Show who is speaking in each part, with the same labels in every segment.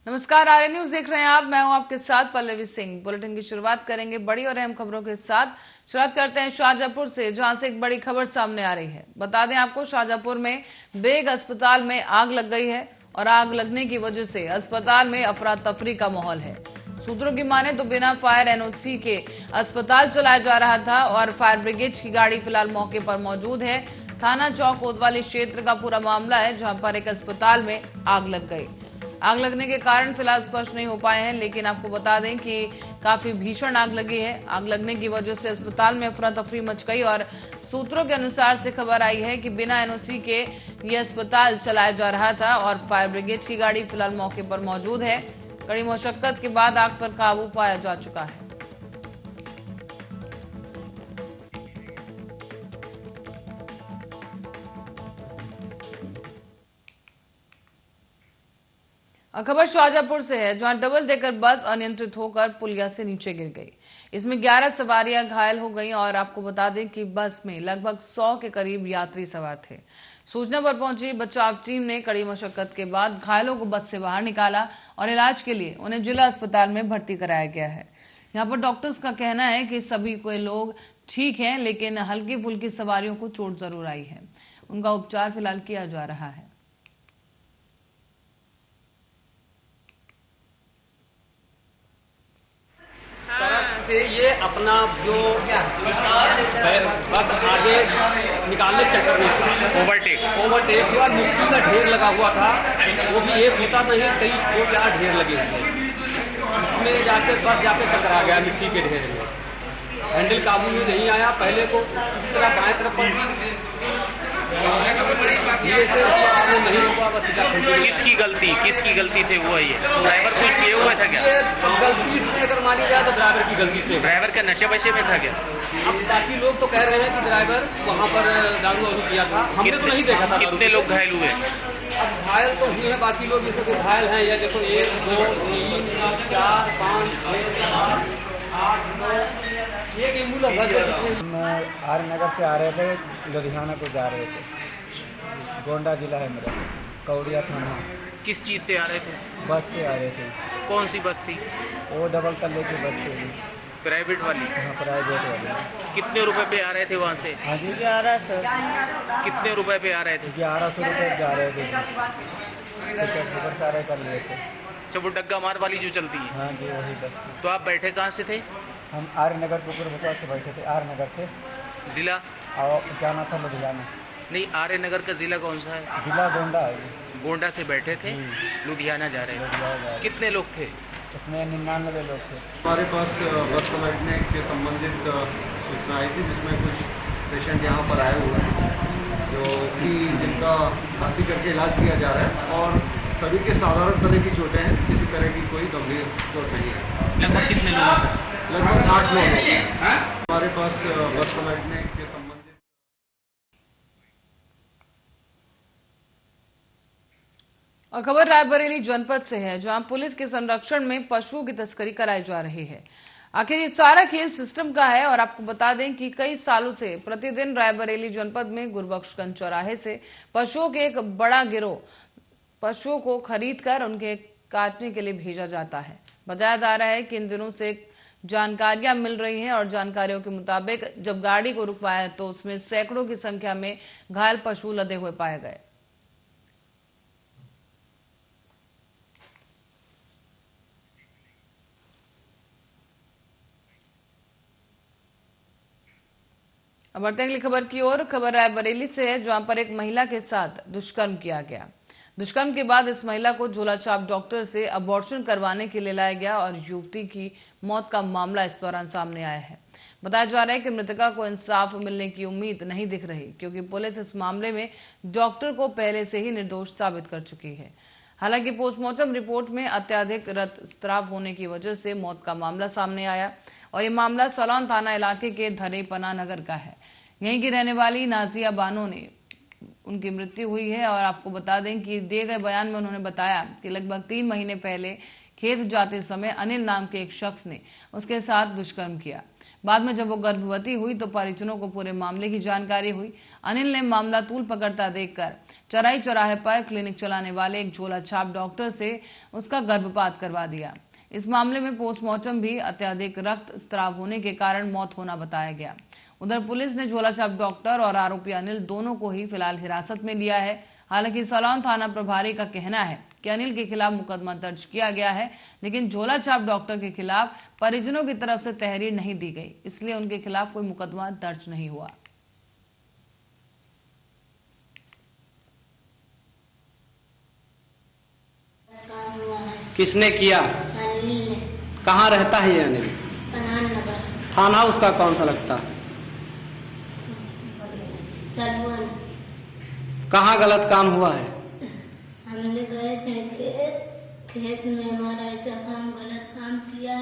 Speaker 1: नमस्कार, आर्य न्यूज देख रहे हैं आप। मैं हूं आपके साथ पल्लवी सिंह। बुलेटिन की शुरुआत करेंगे बड़ी और अहम खबरों के साथ। शुरुआत करते हैं शाहजहांपुर से, जहां से एक बड़ी खबर सामने आ रही है। बता दें आपको, शाहजहांपुर में बेग अस्पताल में आग लग गई है और आग लगने की वजह से अस्पताल में अफरा तफरी का माहौल है। सूत्रों की माने तो बिना फायर एनओसी के अस्पताल चलाया जा रहा था और फायर ब्रिगेड की गाड़ी फिलहाल मौके पर मौजूद है। थाना चौक कोतवाली क्षेत्र का पूरा मामला है, जहां पर एक अस्पताल में आग लग गई। आग लगने के कारण फिलहाल स्पष्ट नहीं हो पाए हैं, लेकिन आपको बता दें कि काफी भीषण आग लगी है। आग लगने की वजह से अस्पताल में अफरा तफरी मच गई और सूत्रों के अनुसार से खबर आई है कि बिना एनओसी के ये अस्पताल चलाया जा रहा था और फायर ब्रिगेड की गाड़ी फिलहाल मौके पर मौजूद है। कड़ी मशक्कत के बाद आग पर काबू पाया जा चुका है। खबर शाहजहांपुर से है, जहां डबल डेकर बस अनियंत्रित होकर पुलिया से नीचे गिर गई। इसमें 11 सवारियां घायल हो गईं और आपको बता दें कि बस में लगभग 100 के करीब यात्री सवार थे। सूचना पर पहुंची बचाव टीम ने कड़ी मशक्कत के बाद घायलों को बस से बाहर निकाला और इलाज के लिए उन्हें जिला अस्पताल में भर्ती कराया गया है। यहाँ पर डॉक्टर्स का कहना है कि सभी कोई लोग ठीक हैं, लेकिन हल्की फुल्की सवारियों को चोट जरूर आई है। उनका उपचार फिलहाल किया जा रहा है।
Speaker 2: से ये अपना जो बस आगे निकालने चक्कर में ओवरटेक हुआ। मिट्टी का ढेर लगा हुआ था, वो भी एक होता नहीं, कई दो चार ढेर लगे थे। इसमें जाके बस जाके टकरा गया मिट्टी के ढेर में। हैंडल काबू में नहीं आया। पहले को इस तरह बाएं तरफ
Speaker 3: किसकी गलती से हुआ ये? ड्राइवर कुछ किए हुआ था क्या?
Speaker 2: गलती से अगर मानी जाए तो ड्राइवर की गलती से।
Speaker 3: ड्राइवर का नशे वशे में था क्या?
Speaker 2: अब बाकी लोग तो कह रहे हैं कि ड्राइवर वहाँ पर दारू वारू किया था। हमने तो नहीं देखा था।
Speaker 3: कितने लोग घायल हुए?
Speaker 2: अब घायल तो हुए हैं, बाकी लोग जैसे कि घायल हैं। या देखो 1 2 3 4 5 6 8 9 एक एम्बुलेंस है।
Speaker 4: आर्यनगर से आ रहे थे, लुधियाना को जा रहे थे। गोंडा जिला है मेरा, कौड़िया थाना।
Speaker 3: किस चीज से आ रहे थे?
Speaker 4: बस से आ रहे थे।
Speaker 3: कौन सी बस थी?
Speaker 4: वो डबल तल्ले की बस थी।
Speaker 3: प्राइवेट वाली?
Speaker 4: हाँ, प्राइवेट वाली।
Speaker 3: कितने रुपए पे आ रहे थे वहाँ से?
Speaker 4: हाँ जी, 1100।
Speaker 3: कितने रुपए पे आ रहे थे?
Speaker 4: 1100 रुपये जा रहे थे। टिकट टिकट सारे कर लिए थे।
Speaker 3: अच्छा, वो डग्गा मार वाली जो चलती है?
Speaker 4: हाँ जी, वही बस।
Speaker 3: तो आप बैठे कहाँ से थे?
Speaker 4: हम आर्यनगर कुकुर बता से बैठे थे। आर्यनगर से
Speaker 3: जिला
Speaker 4: और जाना था लुधियाना।
Speaker 3: नहीं, आर्य नगर का जिला कौन सा है?
Speaker 4: जिला गोंडा है।
Speaker 3: गोंडा से बैठे थे, लुधियाना जा रहे थे। कितने लोग थे?
Speaker 4: उसमें 99 लोग थे।
Speaker 5: हमारे पास बस को बैठने के संबंधित सूचना आई थी, जिसमें कुछ पेशेंट यहाँ पर आए हुए हैं जो कि जिनका भर्ती करके इलाज किया जा रहा है और सभी के साधारण तरह की चोटें हैं। किसी तरह की कोई गंभीर चोट नहीं है।
Speaker 3: लगभग कितने लोग हैं?
Speaker 5: लगभग 8 लोग हैं। हमारे पास बस को बैठने के संबंधित
Speaker 1: और खबर रायबरेली जनपद से है, जहां पुलिस के संरक्षण में पशुओं की तस्करी कराई जा रही है। आखिर ये सारा खेल सिस्टम का है और आपको बता दें कि कई सालों से प्रतिदिन रायबरेली जनपद में गुरबख्शगंज चौराहे से पशुओं के एक बड़ा गिरोह पशुओं को खरीद कर उनके काटने के लिए भेजा जाता है। बताया जा रहा है कि इन दिनों से जानकारियां मिल रही हैं और जानकारियों के मुताबिक जब गाड़ी को रुकवाया तो उसमें सैकड़ों की संख्या में घायल पशु लदे हुए पाए गए। अब बढ़ते हैं अगली खबर की ओर। खबर रायबरेली से है, जहां पर एक महिला के साथ दुष्कर्म किया गया। दुष्कर्म के बाद इस महिला को झोलाछाप डॉक्टर से अबॉर्शन करवाने के लिए लाया गया और युवती की मौत का मामला इस दौरान सामने आया है। बताया जा रहा है कि मृतका को इंसाफ मिलने की उम्मीद नहीं दिख रही, क्योंकि पुलिस इस मामले में डॉक्टर को पहले से ही निर्दोष साबित कर चुकी है। हालांकि पोस्टमार्टम रिपोर्ट में अत्यधिक रक्तस्राव होने की वजह से मौत का मामला सामने आया और ये मामला सलौन थाना इलाके के धरेपना नगर का है। यहीं की रहने वाली नाजिया बानो ने उनकी मृत्यु हुई है और आपको बता दें कि दिए गए बयान में उन्होंने बताया कि लगभग 3 महीने पहले खेत जाते समय अनिल नाम के एक शख्स ने उसके साथ दुष्कर्म किया। बाद में जब वो गर्भवती हुई तो परिजनों को पूरे मामले की जानकारी हुई। अनिल ने मामला तूल पकड़ता देखकर चौराही चौराहे पर क्लिनिक चलाने वाले एक झोला छाप डॉक्टर से उसका गर्भपात करवा दिया। इस मामले में पोस्टमार्टम भी अत्यधिक रक्त स्राव होने के कारण मौत होना बताया गया। उधर पुलिस ने झोला छाप डॉक्टर और आरोपी अनिल दोनों को ही फिलहाल हिरासत में लिया है। हालांकि सलौन थाना प्रभारी का कहना है कि अनिल के खिलाफ मुकदमा दर्ज किया गया है, लेकिन झोला छाप डॉक्टर के खिलाफ परिजनों की तरफ से तहरीर नहीं दी गई, इसलिए उनके खिलाफ कोई मुकदमा दर्ज नहीं हुआ।
Speaker 6: किसने किया?
Speaker 7: अनिल ने।
Speaker 6: कहाँ रहता है ये अनिल?
Speaker 7: कनान नगर।
Speaker 6: थाना उसका कौन सा लगता है?
Speaker 7: सलवन।
Speaker 6: कहाँ गलत काम हुआ है?
Speaker 7: हमने गए थे खेत में, हमारा ऐसा काम गलत काम किया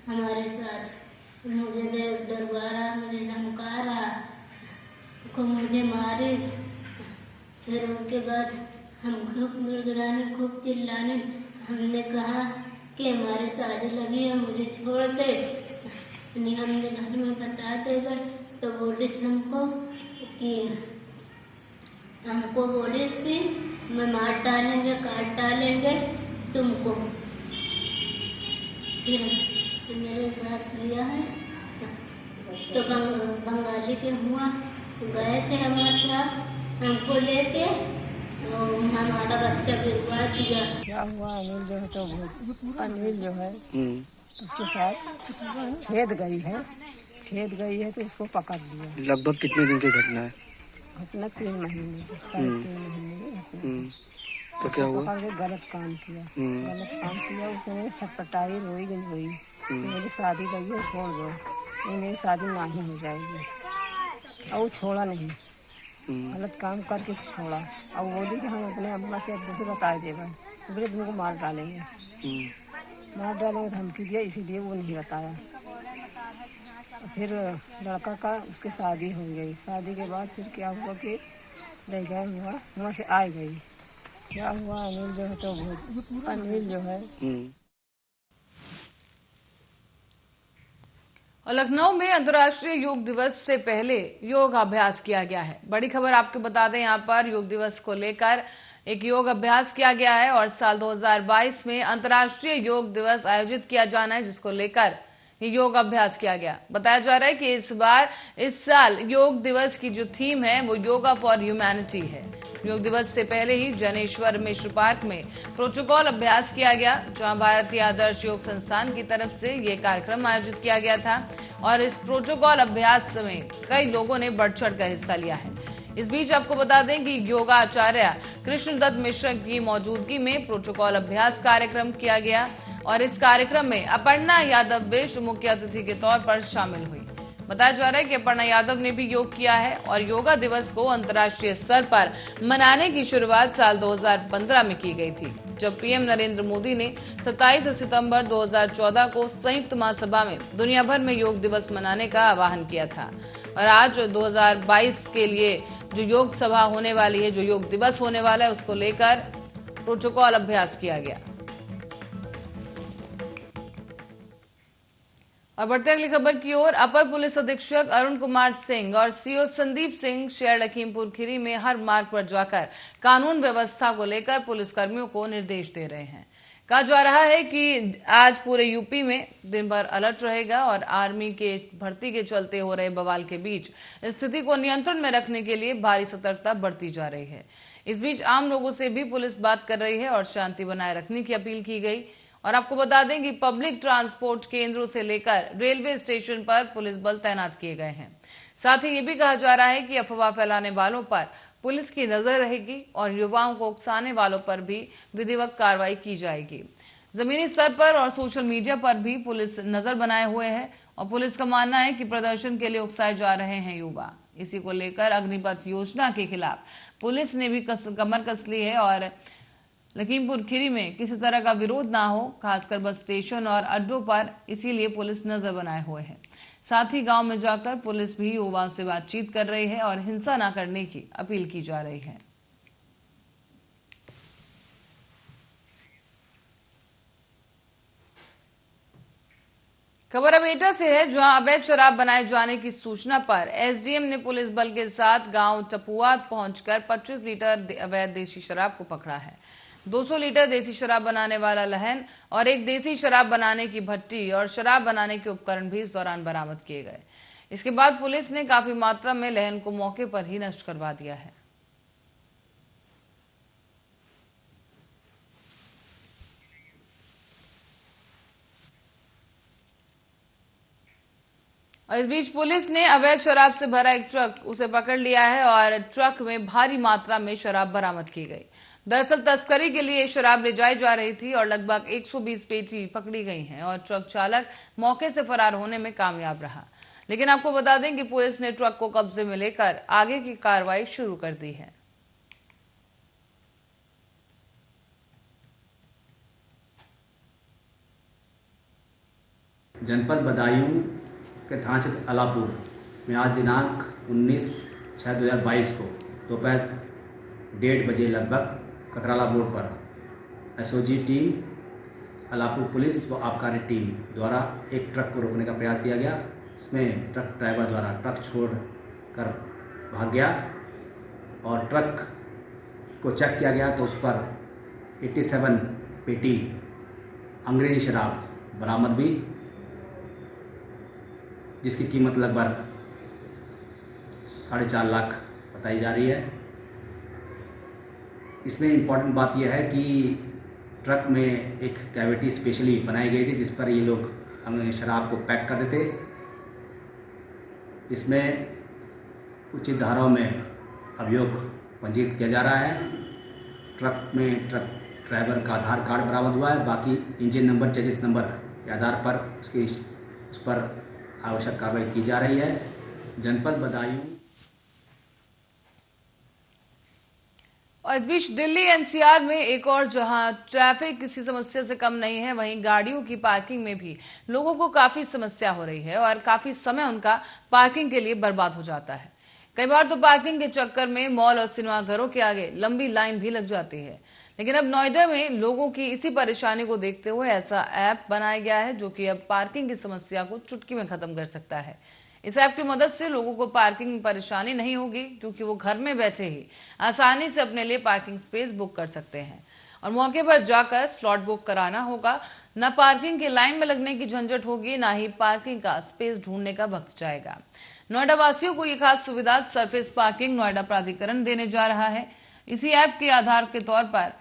Speaker 7: हमारे साथ। मुझे डरवा रहा, मुझे धमका रहा, मुझे मारे। फिर उसके बाद हम खूब गिड़गिड़ाने, खूब चिल्लाने। हमने कहा कि हमारे शादी लगी है, मुझे छोड़ दे। नहीं, हमने घर में बता दे गए तो बोले हमको बोले कि मैं मार डालेंगे, काट डालेंगे तुमको। फिर मेरे साथ किया है तो बंगाली के हुआ गए थे हमारे साथ, हमको लेके हमारा बच्चा गिरवा दिया।
Speaker 8: क्या हुआ? अनिल जो है उसके साथ खेत गई है तो उसको पकड़ लिया।
Speaker 6: लगभग कितने दिन की घटना है?
Speaker 8: घटना 3 महीने की, 3.5 महीने की।
Speaker 6: तो क्या हुआ?
Speaker 8: पकड़ के गलत काम किया। उसने छटपटाई रोई मेरी शादी लगी है, छोड़ दो, ये मेरी शादी नहीं हो जाएगी। और वो छोड़ा नहीं, गलत काम करके छोड़ा। अब बोली कि हम अपने अम्मा से अब्बू से बता देगा, तो बोले तुमको मार डालेंगे धमकी दिया, इसीलिए वो नहीं बताया। फिर लड़का का उसकी शादी हो गई। शादी के बाद फिर क्या हुआ कि ले गया हुआ, वहाँ से आ गई। क्या हुआ? अनिल जो है
Speaker 1: और लखनऊ में अंतर्राष्ट्रीय योग दिवस से पहले योग अभ्यास किया गया है। बड़ी खबर आपको बता दें, यहाँ पर योग दिवस को लेकर एक योग अभ्यास किया गया है और साल 2022 में अंतर्राष्ट्रीय योग दिवस आयोजित किया जाना है, जिसको लेकर ये योग अभ्यास किया गया। बताया जा रहा है कि इस साल योग दिवस की जो थीम है वो योगा फॉर ह्यूमैनिटी है। योग दिवस से पहले ही जनेश्वर मिश्र पार्क में प्रोटोकॉल अभ्यास किया गया, जहां भारतीय आदर्श योग संस्थान की तरफ से ये कार्यक्रम आयोजित किया गया था और इस प्रोटोकॉल अभ्यास में कई लोगों ने बढ़ चढ़ कर हिस्सा लिया है। इस बीच आपको बता दें कि योगाचार्य कृष्णदत्त मिश्र की मौजूदगी में प्रोटोकॉल अभ्यास कार्यक्रम किया गया और इस कार्यक्रम में अपर्णा यादव विश्व मुख्य अतिथि के तौर पर शामिल हुई। बताया जा रहा है कि अपर्णा यादव ने भी योग किया है और योगा दिवस को अंतर्राष्ट्रीय स्तर पर मनाने की शुरुआत साल 2015 में की गई थी, जब पीएम नरेंद्र मोदी ने 27 सितंबर 2014 को संयुक्त महासभा में दुनिया भर में योग दिवस मनाने का आह्वान किया था। और आज 2022 के लिए जो योग सभा होने वाली है, जो योग दिवस होने वाला है, उसको लेकर प्रोटोकॉल अभ्यास किया गया। और बढ़ते अगली खबर की ओर, अपर पुलिस अधीक्षक अरुण कुमार सिंह और सीओ संदीप सिंह शेर लखीमपुर खीरी में हर मार्ग पर जाकर कानून व्यवस्था को लेकर पुलिसकर्मियों को निर्देश दे रहे हैं। कहा जा रहा है कि आज पूरे यूपी में दिन भर अलर्ट रहेगा और आर्मी के भर्ती के चलते हो रहे बवाल के बीच स्थिति को नियंत्रण में रखने के लिए भारी सतर्कता बरती जा रही है। इस बीच आम लोगों से भी पुलिस बात कर रही है और शांति बनाए रखने की अपील की गई। और आपको बता दें कि पब्लिक ट्रांसपोर्ट केंद्रों से लेकर रेलवे स्टेशन पर पुलिस बल तैनात किए गए हैं। साथ ही ये भी कहा जा रहा है कि अफवाह फैलाने वालों पर पुलिस की नजर रहेगी और युवाओं को उकसाने वालों पर भी विधिवत कार्रवाई की जाएगी। जमीनी स्तर पर और सोशल मीडिया पर भी पुलिस नजर बनाए हुए है और पुलिस का मानना है कि प्रदर्शन के लिए उकसाए जा रहे हैं युवा। इसी को लेकर अग्निपथ योजना के खिलाफ पुलिस ने भी कमर कस ली है और लखीमपुर खीरी में किसी तरह का विरोध ना हो, खासकर बस स्टेशन और अड्डों पर, इसीलिए पुलिस नजर बनाए हुए है। साथ ही गांव में जाकर पुलिस भी युवाओं से बातचीत कर रही है और हिंसा ना करने की अपील की जा रही है। खबर अब एटा से है, जहां अवैध शराब बनाए जाने की सूचना पर एसडीएम ने पुलिस बल के साथ गांव टपुआ पहुंचकर 25 लीटर अवैध देसी शराब को पकड़ा है। 200 लीटर देसी शराब बनाने वाला लहन और एक देसी शराब बनाने की भट्टी और शराब बनाने के उपकरण भी इस दौरान बरामद किए गए। इसके बाद पुलिस ने काफी मात्रा में लहन को मौके पर ही नष्ट करवा दिया है। और इस बीच पुलिस ने अवैध शराब से भरा एक ट्रक उसे पकड़ लिया है और ट्रक में भारी मात्रा में शराब बरामद की गई। दरअसल तस्करी के लिए शराब ले जाई जा रही थी और लगभग 120 पेटी पकड़ी गई हैं और ट्रक चालक मौके से फरार होने में कामयाब रहा। लेकिन आपको बता दें कि पुलिस ने ट्रक को कब्जे में लेकर आगे की कार्रवाई शुरू कर दी है।
Speaker 9: जनपद बदायूं के थाना क्षेत्र अलापुर में आज दिनांक 19/6/2022 को दोपहर 1:30 बजे लगभग ककराला मोड़ पर एसओजी टीम, अलापुर पुलिस व आबकारी टीम द्वारा एक ट्रक को रोकने का प्रयास किया गया। इसमें ट्रक ड्राइवर द्वारा ट्रक छोड़कर भाग गया और ट्रक को चेक किया गया तो उस पर 87 पेटी अंग्रेजी शराब बरामद हुई, जिसकी कीमत लगभग 4.5 लाख बताई जा रही है। इसमें इम्पॉर्टेंट बात यह है कि ट्रक में एक कैविटी स्पेशली बनाई गई थी जिस पर ये लोग शराब को पैक कर देते। इसमें उचित धाराओं में अभियोग पंजीकृत किया जा रहा है। ट्रक में ट्रक ड्राइवर का आधार कार्ड बरामद हुआ है। बाकी इंजन नंबर, चेसिस नंबर के आधार पर उस पर आवश्यक कार्रवाई की जा रही है। जनपद बदायूं
Speaker 1: और इस बीच दिल्ली एनसीआर में एक और जहां ट्रैफिक किसी समस्या से कम नहीं है, वहीं गाड़ियों की पार्किंग में भी लोगों को काफी समस्या हो रही है और काफी समय उनका पार्किंग के लिए बर्बाद हो जाता है। कई बार तो पार्किंग के चक्कर में मॉल और सिनेमाघरों के आगे लंबी लाइन भी लग जाती है। लेकिन अब नोएडा में लोगों की इसी परेशानी को देखते हुए ऐसा ऐप बनाया गया है जो कि अब पार्किंग की समस्या को चुटकी में खत्म कर सकता है। इस ऐप की मदद से लोगों को पार्किंग में परेशानी नहीं होगी, क्योंकि वो घर में बैठे ही आसानी से अपने लिए पार्किंग स्पेस बुक कर सकते हैं और मौके पर जाकर स्लॉट बुक कराना होगा। न पार्किंग की लाइन में लगने की झंझट होगी, ना ही पार्किंग का स्पेस ढूंढने का वक्त जाएगा। नोएडा वासियों को ये खास सुविधा सरफेस पार्किंग नोएडा प्राधिकरण देने जा रहा है। इसी ऐप के आधार के तौर पर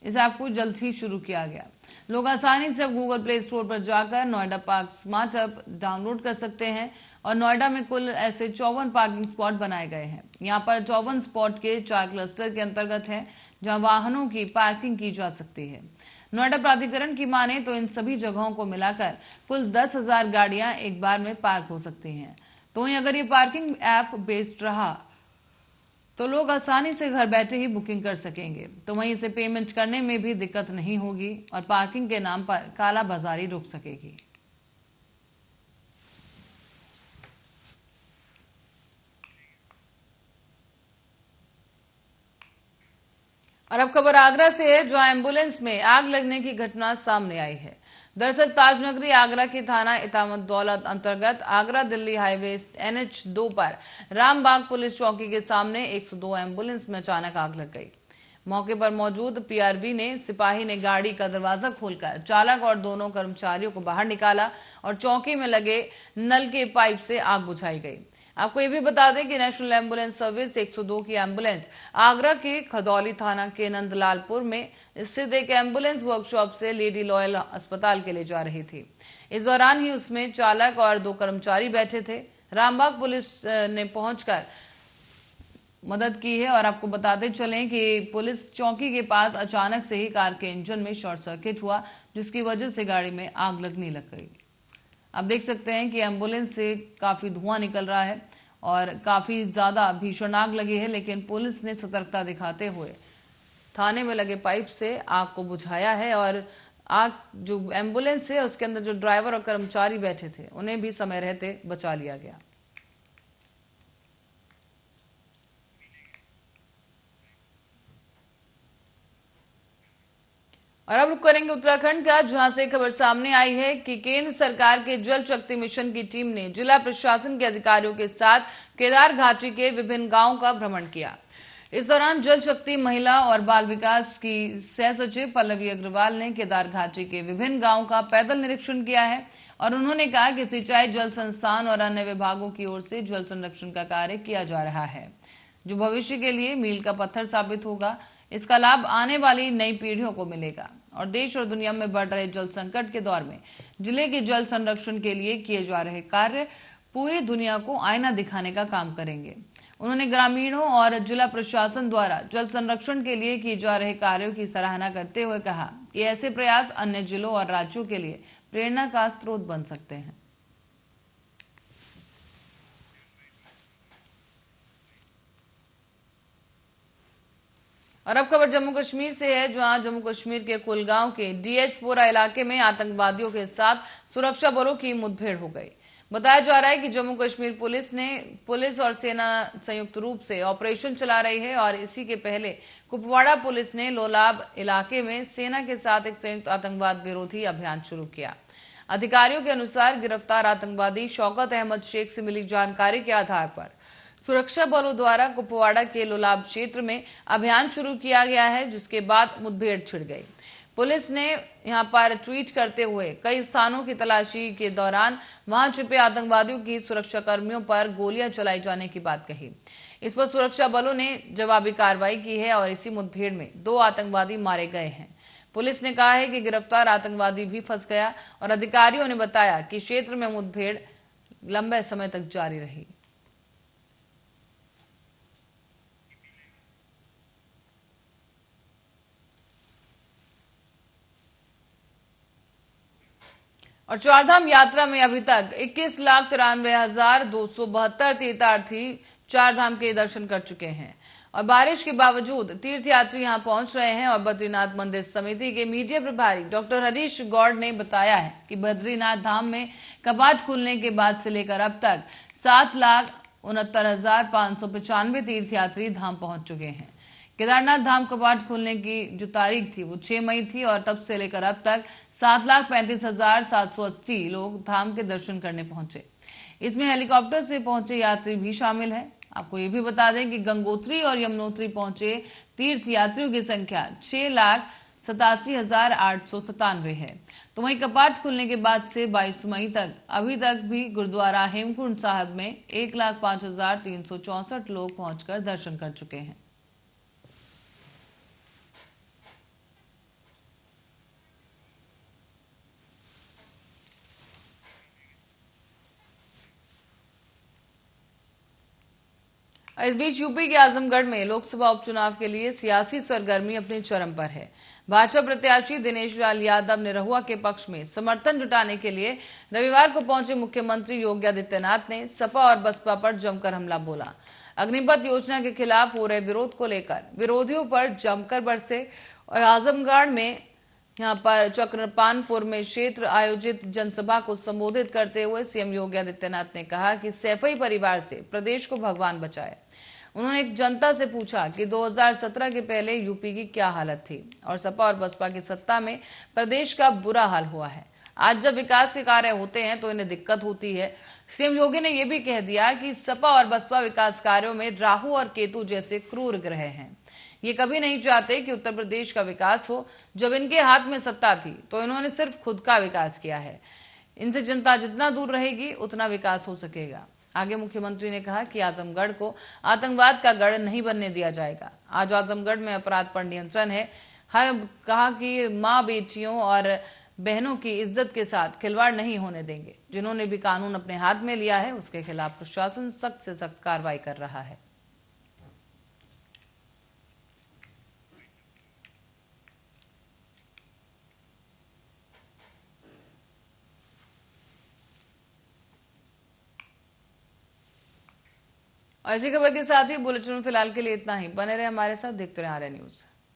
Speaker 1: इस ऐप को जल्द ही शुरू किया गया। लोग आसानी से अब गूगल प्ले स्टोर पर जाकर Noida park smart app download कर सकते हैं और नोएडा में कुल ऐसे 54 पार्किंग स्पॉट बनाए गए हैं। यहाँ पर 54 स्पॉट के 4 क्लस्टर के अंतर्गत है जहाँ वाहनों की पार्किंग की जा सकती है। नोएडा प्राधिकरण की माने तो इन सभी जगहों को मिलाकर कुल 10,000 गाड़ियां एक बार में पार्क हो सकती हैं। तो अगर ये पार्किंग ऐप बेस्ड रहा तो लोग आसानी से घर बैठे ही बुकिंग कर सकेंगे। तो वहीं इसे पेमेंट करने में भी दिक्कत नहीं होगी और पार्किंग के नाम पर काला बाजारी रुक सकेगी। और अब खबर आगरा से है, जहां एम्बुलेंस में आग लगने की घटना सामने आई है। दरअसल ताजनगरी आगरा की थाना इतामत दौलत अंतर्गत आगरा दिल्ली हाईवे NH2 पर रामबाग पुलिस चौकी के सामने 102 एम्बुलेंस में अचानक आग लग गई। मौके पर मौजूद PRV सिपाही ने गाड़ी का दरवाजा खोलकर चालक और दोनों कर्मचारियों को बाहर निकाला और चौकी में लगे नल के पाइप से आग बुझाई गई। आपको ये भी बता दें कि नेशनल एम्बुलेंस सर्विस 102 की एम्बुलेंस आगरा के खदौली थाना के नंदलालपुर में स्थित एक एम्बुलेंस वर्कशॉप से लेडी लॉयल अस्पताल के लिए जा रही थी। इस दौरान ही उसमें चालक और 2 कर्मचारी बैठे थे। रामबाग पुलिस ने पहुंचकर मदद की है और आपको बताते चलें कि पुलिस चौकी के पास अचानक से ही कार के इंजन में शॉर्ट सर्किट हुआ, जिसकी वजह से गाड़ी में आग लगने लग गई। आप देख सकते हैं कि एम्बुलेंस से काफी धुआं निकल रहा है और काफी ज्यादा भीषण आग लगी है, लेकिन पुलिस ने सतर्कता दिखाते हुए थाने में लगे पाइप से आग को बुझाया है और आग जो एम्बुलेंस है उसके अंदर जो ड्राइवर और कर्मचारी बैठे थे उन्हें भी समय रहते बचा लिया गया। और अब रुक करेंगे उत्तराखंड का, जहां से खबर सामने आई है कि केंद्र सरकार के जल शक्ति मिशन की टीम ने जिला प्रशासन के अधिकारियों के साथ केदार घाटी के विभिन्न गांवों का भ्रमण किया। इस दौरान जल शक्ति, महिला और बाल विकास की सह सचिव पल्लवी अग्रवाल ने केदार घाटी के विभिन्न गांवों का पैदल निरीक्षण किया है और उन्होंने कहा कि सिंचाई जल संस्थान और अन्य विभागों की ओर से जल संरक्षण का कार्य किया जा रहा है, जो भविष्य के लिए मील का पत्थर साबित होगा। इसका लाभ आने वाली नई पीढ़ियों को मिलेगा और देश और दुनिया में बढ़ रहे जल संकट के दौर में जिले के जल संरक्षण के लिए किए जा रहे कार्य पूरी दुनिया को आईना दिखाने का काम करेंगे। उन्होंने ग्रामीणों और जिला प्रशासन द्वारा जल संरक्षण के लिए किए जा रहे कार्यों की सराहना करते हुए कहा कि ऐसे प्रयास अन्य जिलों और राज्यों के लिए प्रेरणा का स्रोत बन सकते हैं। और अब खबर जम्मू कश्मीर से है, जहां जम्मू कश्मीर के कुलगांव के डीएचपोरा इलाके में आतंकवादियों के साथ सुरक्षा बलों की मुठभेड़ हो गई। बताया जा रहा है कि जम्मू कश्मीर पुलिस और सेना संयुक्त रूप से ऑपरेशन चला रही है और इसी के पहले कुपवाड़ा पुलिस ने लोलाब इलाके में सेना के साथ एक संयुक्त आतंकवाद विरोधी अभियान शुरू किया। अधिकारियों के अनुसार गिरफ्तार आतंकवादी शौकत अहमद शेख से मिली जानकारी के आधार पर सुरक्षा बलों द्वारा कुपवाड़ा के लोलाब क्षेत्र में अभियान शुरू किया गया है, जिसके बाद मुठभेड़ छिड़ गई। पुलिस ने यहां पर ट्वीट करते हुए कई स्थानों की तलाशी के दौरान वहां छिपे आतंकवादियों की सुरक्षा कर्मियों पर गोलियां चलाई जाने की बात कही। इस पर सुरक्षा बलों ने जवाबी कार्रवाई की है और इसी मुठभेड़ में 2 आतंकवादी मारे गए हैं। पुलिस ने कहा है कि गिरफ्तार आतंकवादी भी फंस गया और अधिकारियों ने बताया कि क्षेत्र में मुठभेड़ लंबे समय तक जारी रही। और चारधाम यात्रा में अभी तक 21,93,272 तीर्थयात्री चारधाम के दर्शन कर चुके हैं और बारिश के बावजूद तीर्थयात्री यहां पहुंच रहे हैं। और बद्रीनाथ मंदिर समिति के मीडिया प्रभारी डॉक्टर हरीश गौड़ ने बताया है कि बद्रीनाथ धाम में कपाट खुलने के बाद से लेकर अब तक 7,69,595 तीर्थयात्री धाम पहुंच चुके हैं। केदारनाथ धाम कपाट खुलने की जो तारीख थी वो 6 मई थी और तब से लेकर अब तक 7,35,780 लोग धाम के दर्शन करने पहुंचे। इसमें हेलीकॉप्टर से पहुंचे यात्री भी शामिल है। आपको ये भी बता दें कि गंगोत्री और यमुनोत्री पहुंचे तीर्थयात्रियों की संख्या 6,87,897 है। तो वहीं कपाट खुलने के बाद से 22 मई तक अभी तक भी गुरुद्वारा हेमकुंड साहिब में 1,05,364 लोग पहुंचकर दर्शन कर चुके हैं। इस बीच यूपी के आजमगढ़ में लोकसभा उपचुनाव के लिए सियासी सरगर्मी अपने चरम पर है। भाजपा प्रत्याशी दिनेश लाल यादव ने रहुआ के पक्ष में समर्थन जुटाने के लिए रविवार को पहुंचे मुख्यमंत्री योगी आदित्यनाथ ने सपा और बसपा पर जमकर हमला बोला। अग्निपथ योजना के खिलाफ हो रहे विरोध को लेकर विरोधियों पर जमकर बरसे और आजमगढ़ में यहां पर चक्रपानपुर में क्षेत्र आयोजित जनसभा को संबोधित करते हुए सीएम योगी आदित्यनाथ ने कहा कि सैफई परिवार से प्रदेश को भगवान बचाए। उन्होंने एक जनता से पूछा कि 2017 के पहले यूपी की क्या हालत थी और सपा और बसपा की सत्ता में प्रदेश का बुरा हाल हुआ है। आज जब विकास के कार्य होते हैं तो इन्हें दिक्कत होती है। सीएम योगी ने यह भी कह दिया कि सपा और बसपा विकास कार्यों में राहु और केतु जैसे क्रूर ग्रह हैं। ये कभी नहीं चाहते कि उत्तर प्रदेश का विकास हो। जब इनके हाथ में सत्ता थी तो इन्होंने सिर्फ खुद का विकास किया है। इनसे जनता जितना दूर रहेगी उतना विकास हो सकेगा। आगे मुख्यमंत्री ने कहा कि आजमगढ़ को आतंकवाद का गढ़ नहीं बनने दिया जाएगा। आज आजमगढ़ में अपराध पर नियंत्रण है। कहा कि माँ बेटियों और बहनों की इज्जत के साथ खिलवाड़ नहीं होने देंगे। जिन्होंने भी कानून अपने हाथ में लिया है उसके खिलाफ प्रशासन सख्त से सख्त कार्रवाई कर रहा है। और इसी खबर के साथ ही बुलेटिन में फिलहाल के लिए इतना ही। बने रहे हमारे साथ, देखते रहे आर्या न्यूज।